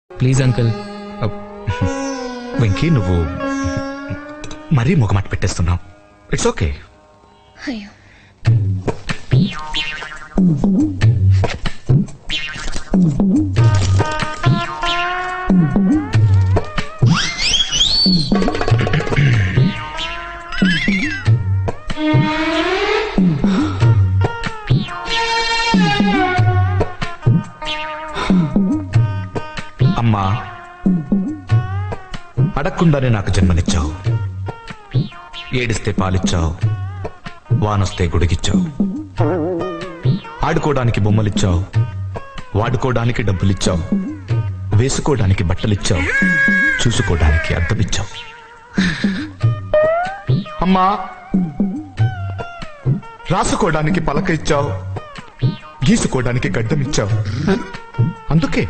Please uncle. Venky, నువ్వు మరీ మొగమాట పెట్టేస్తున్నావు. It's okay. అయ్యో, అమ్మా, అడగకుండానే నాకు జన్మనిచ్చావు. ఏడిస్తే పాలిచ్చావు, వానొస్తే గుడిగిచ్చావు. ఆడుకోవడానికి బొమ్మలిచ్చావు, వాడుకోవడానికి డబ్బులిచ్చావు, వేసుకోవడానికి బట్టలిచ్చావు, చూసుకోవడానికి అద్దమిచ్చావు. అమ్మా, రాసుకోవడానికి పలక ఇచ్చావు, గీసుకోవడానికి గడ్డమిచ్చావు. అందుకే